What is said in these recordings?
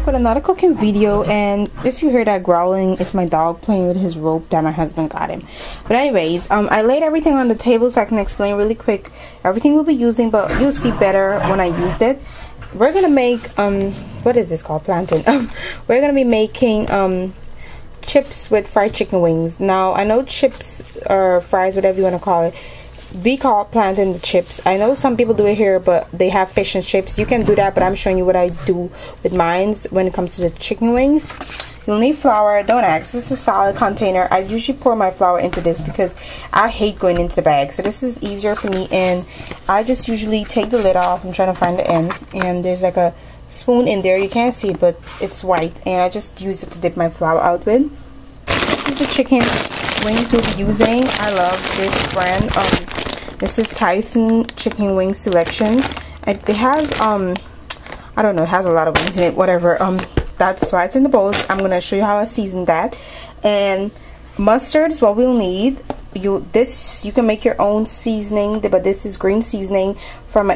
back with another cooking video, and if you hear that growling, it's my dog playing with his rope that my husband got him. But anyways, I laid everything on the table so I can explain really quick everything we'll be using, but you'll see better when I used it. We're gonna make what is this called? Plantain. We're gonna be making chips with fried chicken wings. Now I know chips or fries, whatever you want to call it, we call plantain chips. I know some people do it here, but they have fish and chips. You can do that, but I'm showing you what I do with mine when it comes to the chicken wings. You'll need flour. Don't ask, this is a solid container. I usually pour my flour into this because I hate going into the bag, so this is easier for me. And I just usually take the lid off. I'm trying to find the end, and there's like a spoon in there. You can't see it, but it's white, and I just use it to dip my flour out with. This is the chicken wings we'll be using. I love this brand. This is Tyson chicken wing selection. It has I don't know, it has a lot of wings in it, whatever. That's why it's in the bowl. I'm gonna show you how I season that. And mustard is what we'll need. You can make your own seasoning, but this is green seasoning from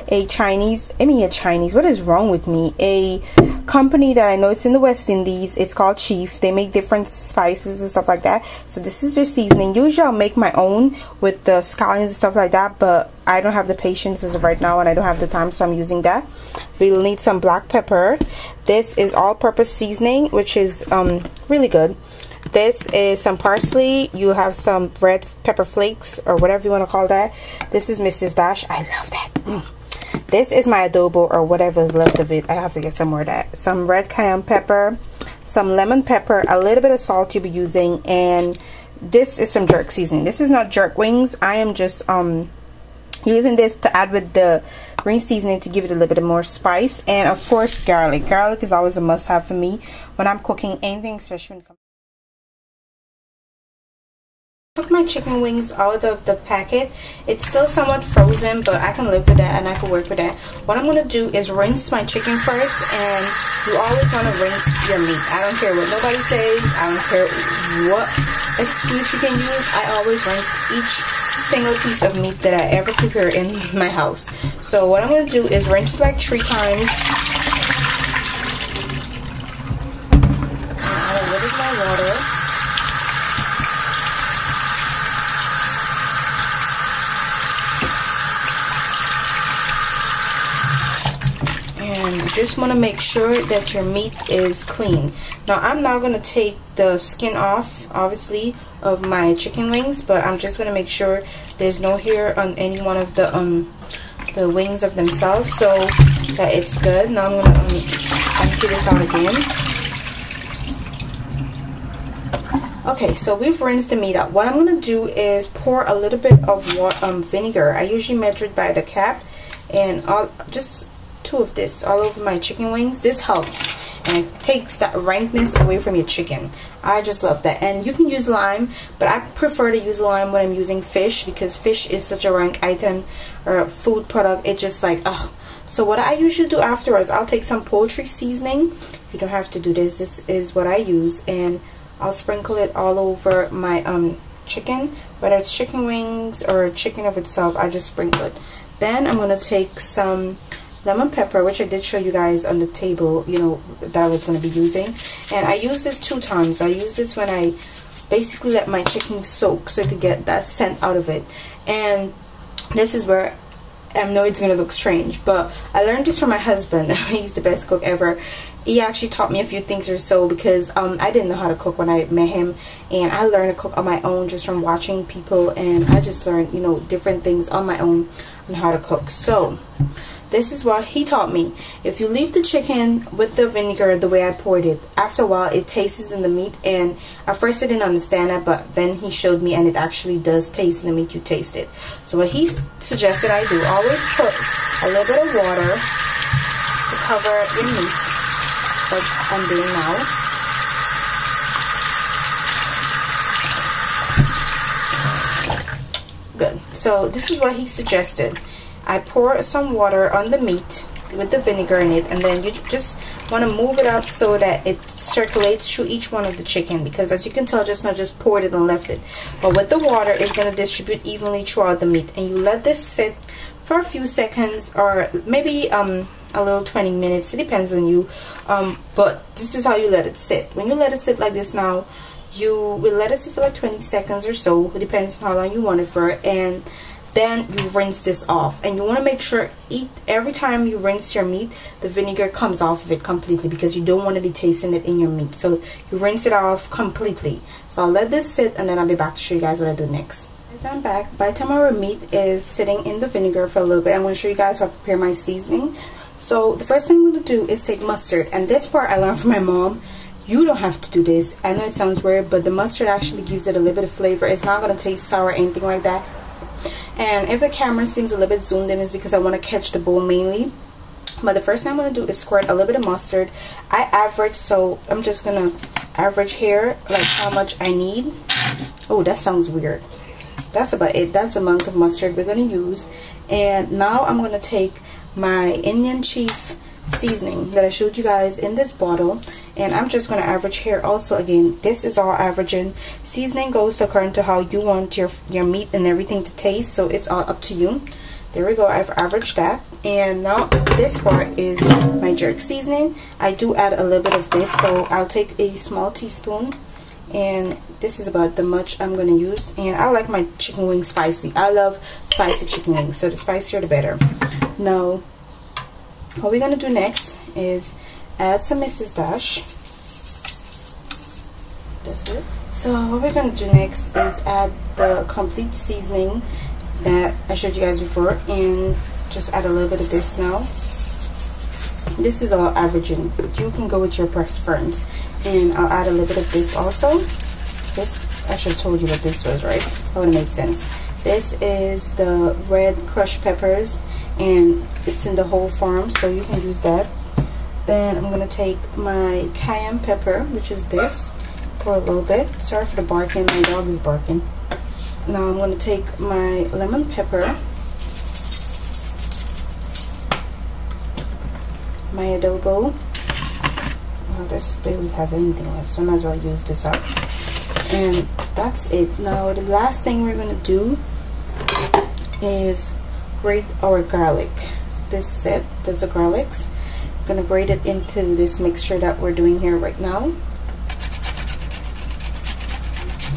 a Chinese, what is wrong with me? A company that I know, it's in the West Indies. It's called Chief. They make different spices and stuff like that. So this is their seasoning. Usually I'll make my own with the scallions and stuff like that, but I don't have the patience as of right now, and I don't have the time, so I'm using that. We'll need some black pepper. This is all-purpose seasoning, which is really good. This is some parsley. You have some red pepper flakes or whatever you want to call that. This is Mrs. Dash. I love that. This is my adobo or whatever is left of it. I have to get some more of that. Some red cayenne pepper, some lemon pepper, a little bit of salt you'll be using, and this is some jerk seasoning. This is not jerk wings. I am just using this to add with the green seasoning to give it a little bit more spice. And of course garlic. Garlic is always a must-have for me when I'm cooking anything, especially when it comes. Took my chicken wings out of the packet. It's still somewhat frozen, but I can live with that and I can work with that. What I'm going to do is rinse my chicken first, and you always want to rinse your meat. I don't care what nobody says. I don't care what excuse you can use. I always rinse each single piece of meat that I ever prepare in my house. So what I'm going to do is rinse it like 3 times. Add a little bit of water. And you just want to make sure that your meat is clean. Now I'm not going to take the skin off, obviously, of my chicken wings, but I'm just going to make sure there's no hair on any one of the wings of themselves, so that it's good. Now I'm going to empty this out again. Okay, so we've rinsed the meat out. What I'm going to do is pour a little bit of vinegar. I usually measure it by the cap, and just 2 of this all over my chicken wings. This helps, and it takes that rankness away from your chicken. I just love that. And you can use lime, but I prefer to use lime when I'm using fish, because fish is such a rank item or food product. It just like, ugh. So what I usually do afterwards, I'll take some poultry seasoning. You don't have to do this. This is what I use, and I'll sprinkle it all over my chicken, whether it's chicken wings or chicken of itself. I just sprinkle it. Then I'm gonna take some lemon pepper, which I did show you guys on the table, you know, that I was going to be using. And I use this 2 times. I use this when I basically let my chicken soak, so I could get that scent out of it. And this is where I know it's going to look strange, but I learned this from my husband. He's the best cook ever. He actually taught me a few things or so, because I didn't know how to cook when I met him, and I learned to cook on my own just from watching people, and I just learned, you know, different things on my own on how to cook. So this is what he taught me. If you leave the chicken with the vinegar the way I poured it, after a while it tastes in the meat. And at first I didn't understand that, but then he showed me, and it actually does taste in the meat. You taste it. So what he suggested I do, always put a little bit of water to cover your meat, like I'm doing now. Good. So this is what he suggested. I pour some water on the meat with the vinegar in it, and then you just want to move it up so that it circulates through each one of the chicken, because as you can tell, just not just poured it and left it, but with the water it's going to distribute evenly throughout the meat. And you let this sit for a few seconds, or maybe a little 20 minutes. It depends on you, but this is how you let it sit. When you let it sit like this now, you will let it sit for like 20 seconds or so. It depends on how long you want it for, and then you rinse this off. And you want to make sure every time you rinse your meat, the vinegar comes off of it completely, because you don't want to be tasting it in your meat. So you rinse it off completely. So I'll let this sit, and then I'll be back to show you guys what I do next. As I'm back, by the time our meat is sitting in the vinegar for a little bit, I'm going to show you guys how to prepare my seasoning. So the first thing I'm going to do is take mustard, and this part I learned from my mom. You don't have to do this. I know it sounds weird, but the mustard actually gives it a little bit of flavor. It's not going to taste sour or anything like that. And if the camera seems a little bit zoomed in, it's because I want to catch the bowl mainly. But the first thing I'm going to do is squirt a little bit of mustard. I average, so I'm just going to average here like how much I need. Oh, that sounds weird. That's about it. That's the amount of mustard we're going to use. And now I'm going to take my Indian chief seasoning that I showed you guys in this bottle, and I'm just going to average here also. Again, this is all averaging. Seasoning goes according to how you want your meat and everything to taste, so it's all up to you. There we go, I've averaged that. And now this part is my jerk seasoning. I do add a little bit of this, so I'll take a small teaspoon, and this is about the much I'm going to use. And I like my chicken wings spicy. I love spicy chicken wings, so the spicier the better. Now what we're going to do next is add some Mrs. Dash. That's it. So what we're going to do next is add the complete seasoning that I showed you guys before, and just add a little bit of this now. This is all averaging, but you can go with your preference. And I'll add a little bit of this also. This, I should have told you what this was, right? That would have made sense. This is the red crushed peppers, and it's in the whole form, so you can use that. Then I'm going to take my cayenne pepper, which is this, pour a little bit. Sorry for the barking, my dog is barking. Now I'm going to take my lemon pepper, my adobo. Oh, this barely has anything left, so I might as well use this up. And that's it. Now the last thing we're going to do is grate our garlic. This is it. There's the garlics. I'm going to grate it into this mixture that we're doing here right now.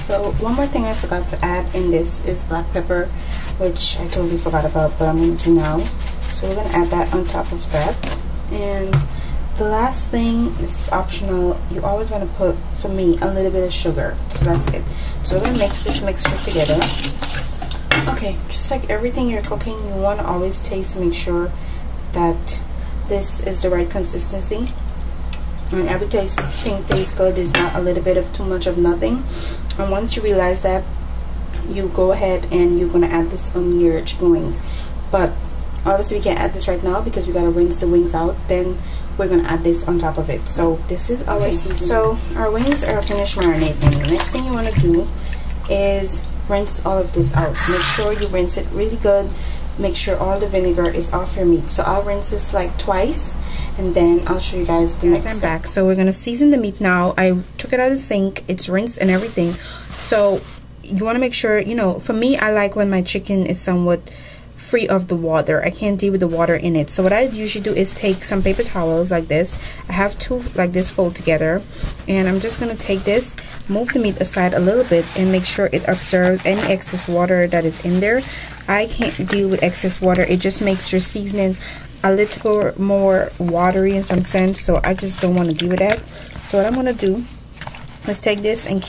So one more thing I forgot to add in this is black pepper, which I totally forgot about, but I'm going to do now. So we're going to add that on top of that. And the last thing, this is optional, you always want to put, for me, a little bit of sugar. So that's it. So we're going to mix this mixture together. Okay, just like everything you're cooking, you want to always taste, make sure that this is the right consistency. And every thing tastes good. There's not a little bit of too much of nothing. And once you realize that, you go ahead and you're going to add this on your chicken wings. But obviously we can't add this right now because we got to rinse the wings out. Then we're going to add this on top of it. So this is our seasoning. So our wings are finished marinating. The next thing you want to do is rinse all of this out. Make sure you rinse it really good. Make sure all the vinegar is off your meat. So I'll rinse this like twice, and then I'll show you guys the next step. I'm back. So we're going to season the meat now. I took it out of the sink. It's rinsed and everything. So you want to make sure, you know, for me, I like when my chicken is somewhat free of the water. I can't deal with the water in it. So what I usually do is take some paper towels like this. I have two like this fold together, and I'm just going to take this, move the meat aside a little bit, and make sure it absorbs any excess water that is in there. I can't deal with excess water. It just makes your seasoning a little more watery in some sense, so I just don't want to deal with that. So what I'm going to do is take this and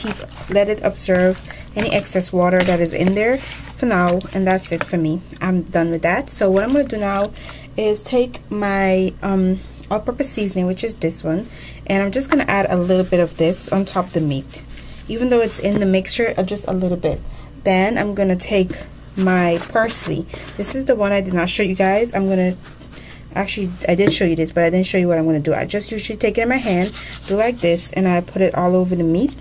let it absorb any excess water that is in there for now, and that's it for me. I'm done with that. So what I'm going to do now is take my all-purpose seasoning, which is this one, and I'm just going to add a little bit of this on top of the meat, even though it's in the mixture, just a little bit. Then I'm going to take my parsley. This is the one I did not show you guys. I'm going to actually, I did show you this, but I didn't show you what I'm going to do. I just usually take it in my hand, do like this, and I put it all over the meat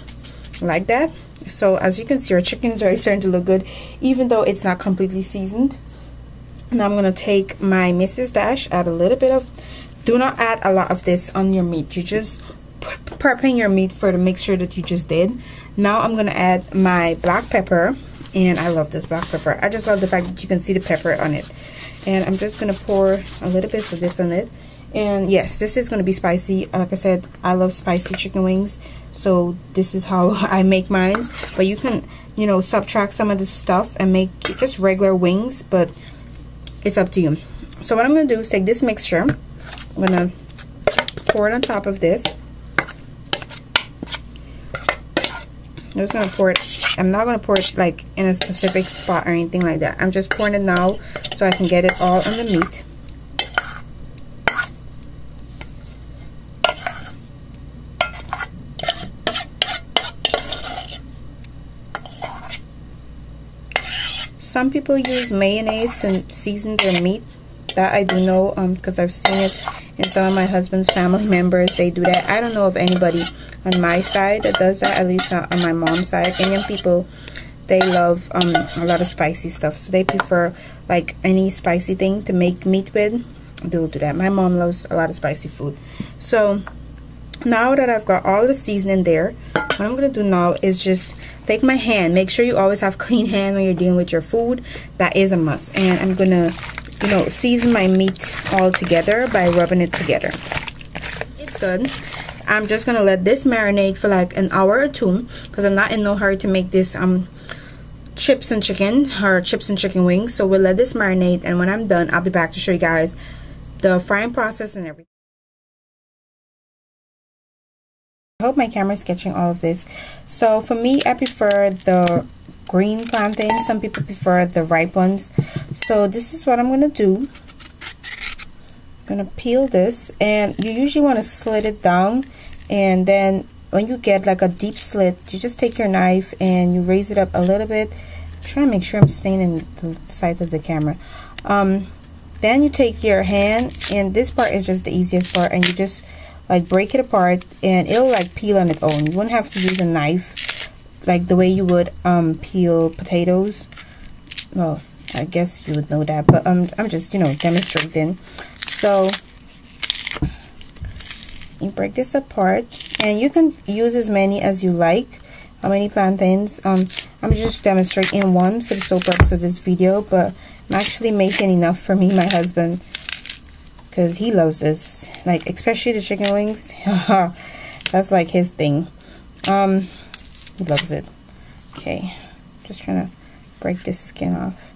like that. So as you can see, our chicken is already starting to look good, even though it's not completely seasoned. Now I'm going to take my Mrs. Dash, add a little bit of, do not add a lot of this on your meat. You just prepping your meat for the mixture that you just did. Now I'm going to add my black pepper, and I love this black pepper. I just love the fact that you can see the pepper on it. And I'm just going to pour a little bit of this on it, And yes, this is going to be spicy. Like I said, I love spicy chicken wings, so this is how I make mine. But you can, you know, subtract some of this stuff and make just regular wings, but it's up to you. So what I'm going to do is take this mixture, I'm going to pour it on top of this. I'm just going to pour it. I'm not going to pour it like in a specific spot or anything like that. I'm just pouring it now so I can get it all on the meat. Some people use mayonnaise to season their meat. That I do know, because I've seen it in some of my husband's family members. They do that. I don't know of anybody on my side that does that, at least not on my mom's side. Indian people, they love a lot of spicy stuff, so they prefer like any spicy thing to make meat with. They'll do that. My mom loves a lot of spicy food. So now that I've got all the seasoning there, what I'm going to do now is just take my hand. Make sure you always have clean hand when you're dealing with your food. That is a must. And I'm going to, you know, season my meat all together by rubbing it together. It's good. I'm just going to let this marinate for like an hour or two, because I'm not in no hurry to make this chips and chicken or chips and chicken wings. So we'll let this marinate, and when I'm done, I'll be back to show you guys the frying process and everything. I hope my camera is catching all of this. So for me, I prefer the green plantains. Some people prefer the ripe ones. So this is what I'm going to do. I'm going to peel this, and you usually want to slit it down, and then when you get like a deep slit, you just take your knife and you raise it up a little bit. I'm trying to make sure I'm staying in the side of the camera. Then you take your hand, and this part is just the easiest part, and you just like break it apart, and it'll like peel on its own. You wouldn't have to use a knife like the way you would peel potatoes. Well, I guess you would know that, but I'm just, you know, demonstrating. So you break this apart, and you can use as many as you like. How many plantains? I'm just demonstrating one for the sole purpose of this video, but I'm actually making enough for me, my husband, because he loves this, like especially the chicken wings. That's like his thing. He loves it. Okay, just trying to break this skin off.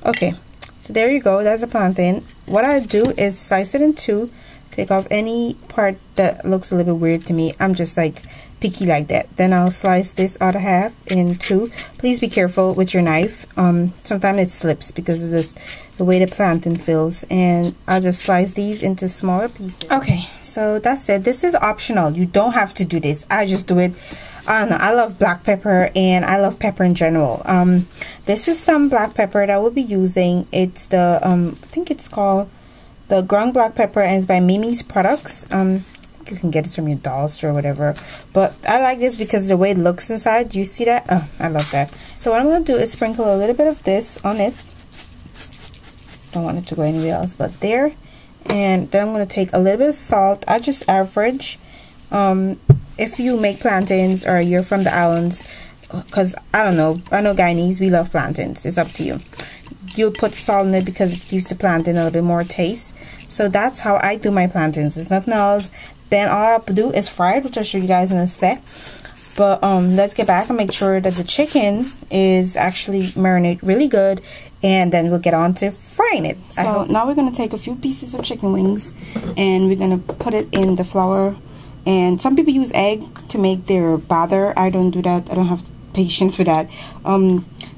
Okay, so there you go. That's a plantain. What I do is slice it in two, take off any part that looks a little bit weird to me. I'm just like picky like that. Then I'll slice this other half in two. Please be careful with your knife. Sometimes it slips because of this, the way the plantain feels. And I'll just slice these into smaller pieces. Okay, so that's it. This is optional. You don't have to do this. I just do it. I don't know, I love black pepper, and I love pepper in general. This is some black pepper that we'll be using. It's the I think it's called the ground black pepper, and it's by Mimi's Products. You can get it from your dollar store or whatever, but I like this because of the way it looks inside. Do you see that? Oh, I love that. So what I'm going to do is sprinkle a little bit of this on it. Don't want it to go anywhere else but there. And then I'm going to take a little bit of salt. I just average. If you make plantains or you're from the islands, because I don't know, I know Guyanese, we love plantains. It's up to you. You'll put salt in it because it gives the plantain a little bit more taste. So that's how I do my plantains. It's nothing else. Then all I have to do is fry it, which I'll show you guys in a sec. But let's get back and make sure that the chicken is actually marinated really good, and then we'll get on to frying it. So now we're going to take a few pieces of chicken wings, and we're going to put it in the flour. And some people use egg to make their batter. I don't do that. I don't have patience for that.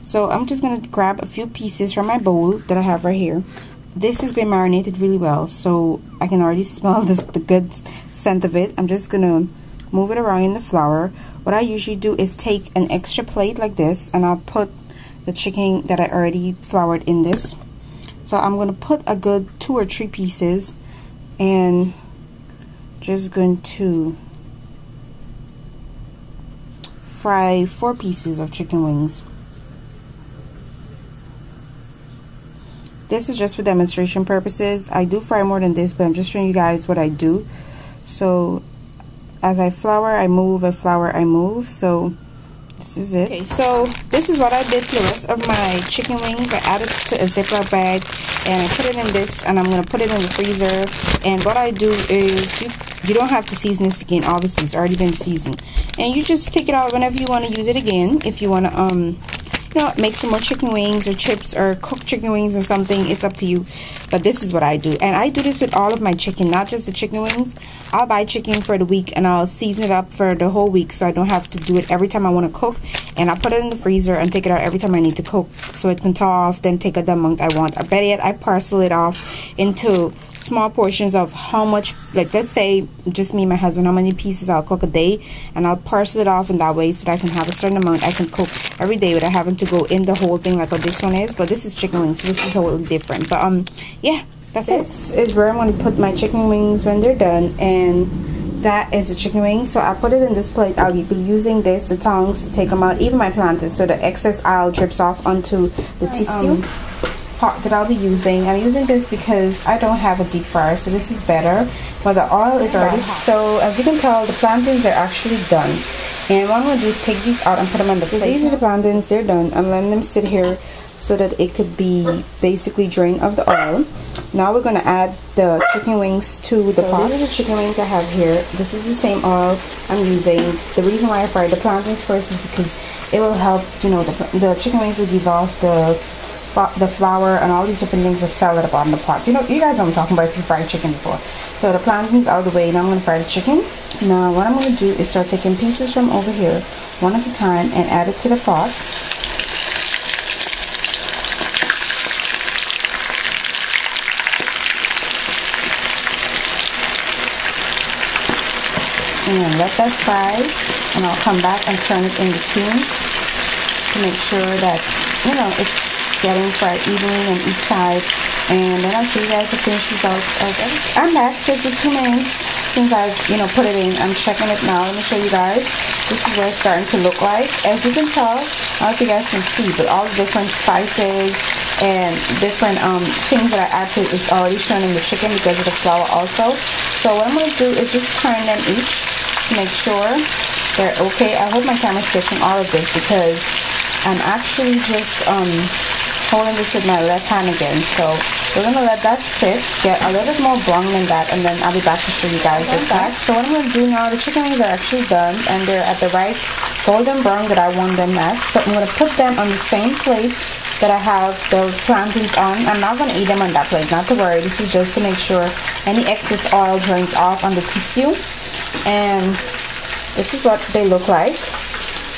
So I'm just going to grab a few pieces from my bowl that I have right here. This has been marinated really well, so I can already smell the good scent of it. I'm just going to move it around in the flour. What I usually do is take an extra plate like this, and I'll put the chicken that I already floured in this. So I'm going to put a good 2 or 3 pieces, and just going to fry 4 pieces of chicken wings. This is just for demonstration purposes. I do fry more than this, but I'm just showing you guys what I do. So as I flour, I move, I flour, I move. So This is it. Okay, so this is what I did to the rest of my chicken wings. I added to a Ziploc bag and I put it in this, and I'm going to put it in the freezer. And what I do is you don't have to season this again. Obviously, it's already been seasoned. And you just take it out whenever you want to use it again. If you want to, you know, make some more chicken wings or chips or cook chicken wings and something, it's up to you. But this is what I do, and I do this with all of my chicken, not just the chicken wings. I'll buy chicken for the week and I'll season it up for the whole week, so I don't have to do it every time I want to cook. And I put it in the freezer and take it out every time I need to cook, so it can thaw off, then take out the amount I want. I bet it, I parcel it off into small portions of how much, like let's say just me and my husband, how many pieces I'll cook a day, and I'll parcel it off in that way so that I can have a certain amount I can cook every day without having to go in the whole thing like what this one is. But this is chicken wings, so this is totally different. But yeah, that's it. This is where I'm going to put my chicken wings when they're done, and that is the chicken wings. So I'll put it in this plate. I'll be using the tongs to take them out, even my plantains, so the excess oil drips off onto the tissue pot that I'll be using. I'm using this because I don't have a deep fryer, so this is better. But the oil is already hot. So as you can tell, the plantains are actually done. And what I'm going to do is take these out and put them on the plate. These are the plantains, they're done. I'm letting them sit here so that it could be basically drained of the oil. Now we're going to add the chicken wings to the pot. These are the chicken wings I have here. This is the same oil I'm using. The reason why I fried the plantains first is because it will help, you know, the chicken wings will devolve the flour and all these different things that sell at the bottom of the pot. You know, you guys know what I'm talking about if you fried chicken before. So the plantains out of the way. Now I'm going to fry the chicken. Now what I'm going to do is start taking pieces from over here one at a time and add it to the pot. And let that fry, and I'll come back and turn it in between to make sure that, you know, it's getting fried evenly on each side. And then I'll show you guys the finished results of everything. I'm back, so it's just 2 minutes since I've, you know, put it in. I'm checking it now. Let me show you guys. This is what it's starting to look like. As you can tell, I don't know if you guys can see, but all the different spices and different things that I add to it is already shown in the chicken because of the flour also. So what I'm going to do is just turn them each to make sure they're okay. I hope my camera's catching all of this because I'm actually just holding this with my left hand again. So we're going to let that sit, get a little bit more brown than that, and then I'll be back to show you guys this back. So what I'm going to do now, the chicken wings are actually done and they're at the right golden brown that I want them at. So I'm going to put them on the same plate that I have the plantains on. I'm not going to eat them on that plate, not to worry. This is just to make sure any excess oil drains off on the tissue. And this is what they look like.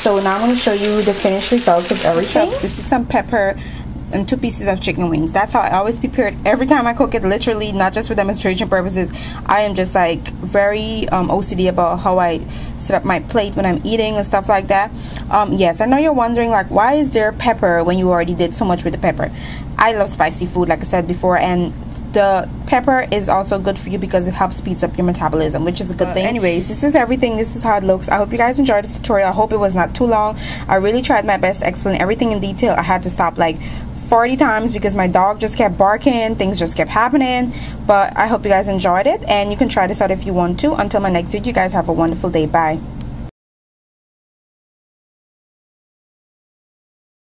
So now I'm going to show you the finished results of everything. This is some pepper and 2 pieces of chicken wings. That's how I always prepare it every time I cook it, literally, not just for demonstration purposes. I am just like very OCD about how I set up my plate when I'm eating and stuff like that. Yes, I know you're wondering like, why is there pepper when you already did so much with the pepper? I love spicy food, like I said before, and the pepper is also good for you because it helps speeds up your metabolism, which is a good thing. Anyways, this is everything. This is how it looks. I hope you guys enjoyed this tutorial. I hope it was not too long. I really tried my best to explain everything in detail. I had to stop like 40 times because my dog just kept barking, things just kept happening. But I hope you guys enjoyed it, and you can try this out if you want to. Until my next video, you guys have a wonderful day. Bye.